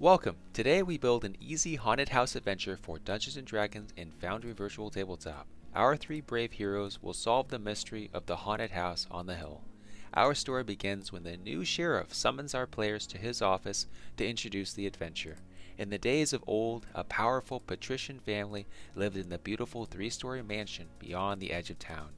Welcome! Today we build an easy haunted house adventure for Dungeons & Dragons in Foundry Virtual Tabletop. Our three brave heroes will solve the mystery of the haunted house on the hill. Our story begins when the new sheriff summons our players to his office to introduce the adventure. In the days of old, a powerful patrician family lived in the beautiful three-story mansion beyond the edge of town.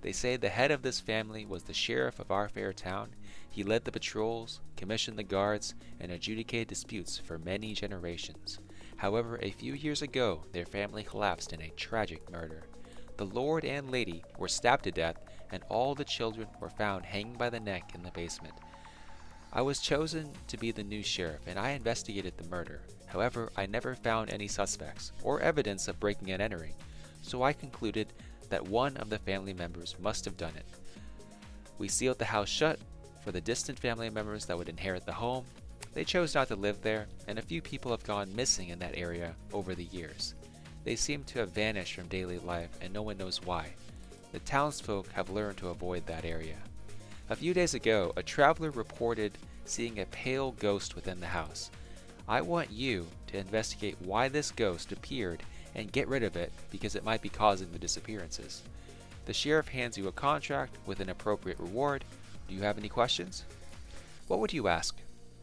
They say the head of this family was the sheriff of our fair town. He led the patrols, commissioned the guards, and adjudicated disputes for many generations. However, a few years ago, their family collapsed in a tragic murder. The lord and lady were stabbed to death, and all the children were found hanging by the neck in the basement. I was chosen to be the new sheriff, and I investigated the murder. However, I never found any suspects or evidence of breaking and entering, so I concluded that one of the family members must have done it. We sealed the house shut for the distant family members that would inherit the home. They chose not to live there, and a few people have gone missing in that area over the years. They seem to have vanished from daily life, and no one knows why. The townsfolk have learned to avoid that area. A few days ago, a traveler reported seeing a pale ghost within the house. I want you to investigate why this ghost appeared and get rid of it because it might be causing the disappearances. The sheriff hands you a contract with an appropriate reward. Do you have any questions? What would you ask?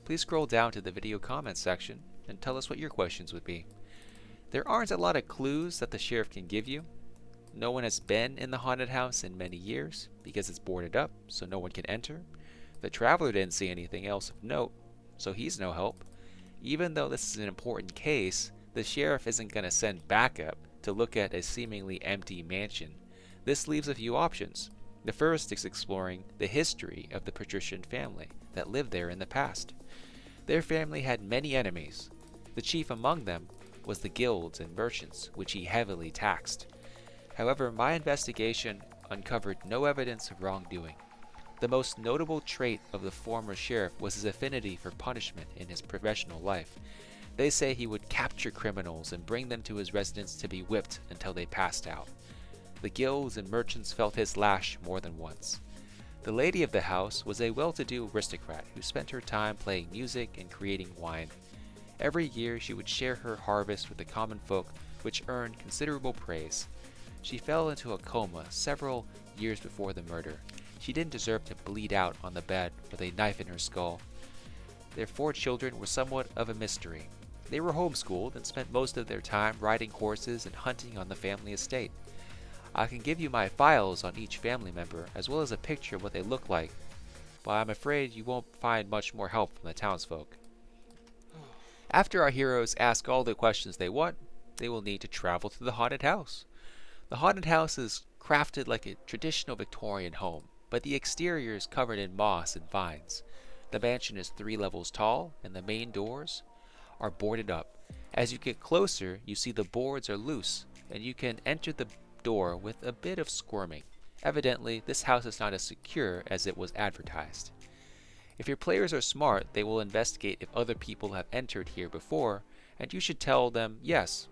Please scroll down to the video comments section and tell us what your questions would be. There aren't a lot of clues that the sheriff can give you. No one has been in the haunted house in many years because it's boarded up, so no one can enter. The traveler didn't see anything else of note, so he's no help. Even though this is an important case, the sheriff isn't going to send backup to look at a seemingly empty mansion. This leaves a few options. The first is exploring the history of the patrician family that lived there in the past. Their family had many enemies. The chief among them was the guilds and merchants, which he heavily taxed. However, my investigation uncovered no evidence of wrongdoing. The most notable trait of the former sheriff was his affinity for punishment in his professional life. They say he would capture criminals and bring them to his residence to be whipped until they passed out. The guilds and merchants felt his lash more than once. The lady of the house was a well-to-do aristocrat who spent her time playing music and creating wine. Every year she would share her harvest with the common folk, which earned considerable praise. She fell into a coma several years before the murder. She didn't deserve to bleed out on the bed with a knife in her skull. Their 4 children were somewhat of a mystery. They were homeschooled and spent most of their time riding horses and hunting on the family estate. I can give you my files on each family member as well as a picture of what they look like, but I'm afraid you won't find much more help from the townsfolk. After our heroes ask all the questions they want, they will need to travel to the haunted house. The haunted house is crafted like a traditional Victorian home, but the exterior is covered in moss and vines. The mansion is 3 levels tall, and the main doors are boarded up. As you get closer, you see the boards are loose, and you can enter the door with a bit of squirming. Evidently, this house is not as secure as it was advertised. If your players are smart, they will investigate if other people have entered here before, and you should tell them yes,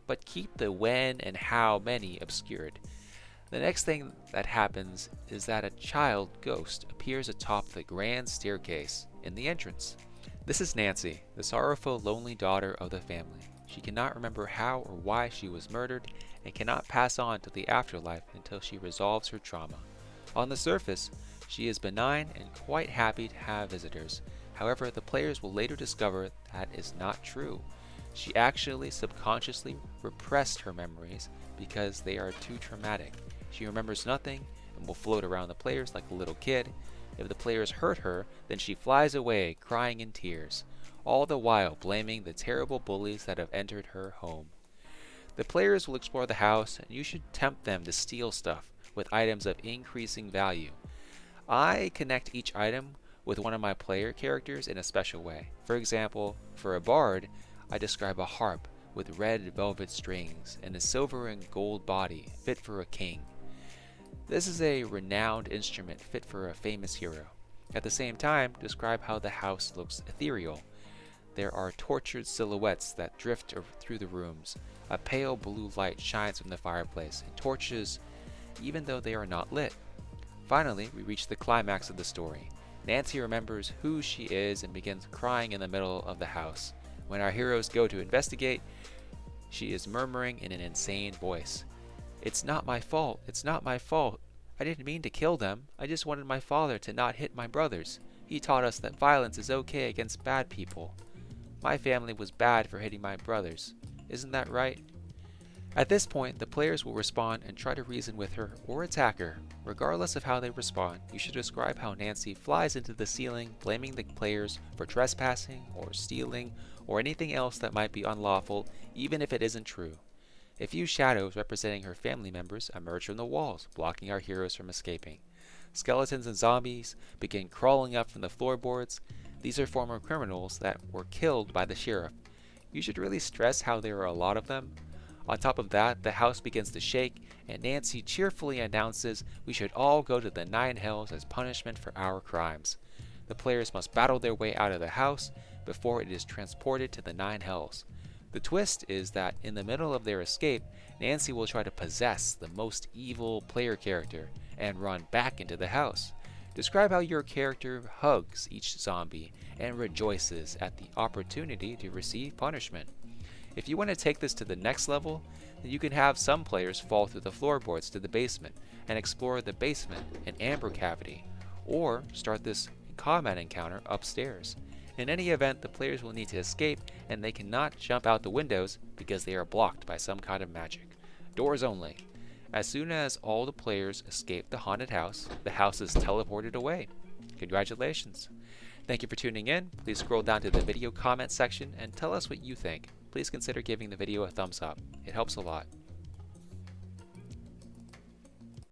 but keep the when and how many obscured. The next thing that happens is that a child ghost appears atop the grand staircase in the entrance. This is Nancy, the sorrowful, lonely daughter of the family. She cannot remember how or why she was murdered and cannot pass on to the afterlife until she resolves her trauma. On the surface, she is benign and quite happy to have visitors. However, the players will later discover that is not true. She actually subconsciously repressed her memories because they are too traumatic. She remembers nothing and will float around the players like a little kid. If the players hurt her, then she flies away, crying in tears, all the while blaming the terrible bullies that have entered her home. The players will explore the house, and you should tempt them to steal stuff with items of increasing value. I connect each item with one of my player characters in a special way. For example, for a bard, I describe a harp with red velvet strings and a silver and gold body fit for a king. This is a renowned instrument fit for a famous hero. At the same time, describe how the house looks ethereal. There are tortured silhouettes that drift through the rooms. A pale blue light shines from the fireplace and torches even though they are not lit. Finally, we reach the climax of the story. Nancy remembers who she is and begins crying in the middle of the house. When our heroes go to investigate, she is murmuring in an insane voice. "It's not my fault, it's not my fault. I didn't mean to kill them. I just wanted my father to not hit my brothers. He taught us that violence is okay against bad people. My family was bad for hitting my brothers. Isn't that right?" At this point, the players will respond and try to reason with her or attack her. Regardless of how they respond, you should describe how Nancy flies into the ceiling, blaming the players for trespassing or stealing or anything else that might be unlawful, even if it isn't true. A few shadows representing her family members emerge from the walls, blocking our heroes from escaping. Skeletons and zombies begin crawling up from the floorboards. These are former criminals that were killed by the sheriff. You should really stress how there are a lot of them. On top of that, the house begins to shake, and Nancy cheerfully announces we should all go to the 9 hells as punishment for our crimes. The players must battle their way out of the house before it is transported to the 9 hells. The twist is that in the middle of their escape, Nancy will try to possess the most evil player character and run back into the house. Describe how your character hugs each zombie and rejoices at the opportunity to receive punishment. If you want to take this to the next level, then you can have some players fall through the floorboards to the basement and explore the basement and amber cavity, or start this combat encounter upstairs. In any event, the players will need to escape, and they cannot jump out the windows because they are blocked by some kind of magic. Doors only. As soon as all the players escape the haunted house, the house is teleported away. Congratulations! Thank you for tuning in. Please scroll down to the video comment section and tell us what you think. Please consider giving the video a thumbs up. It helps a lot.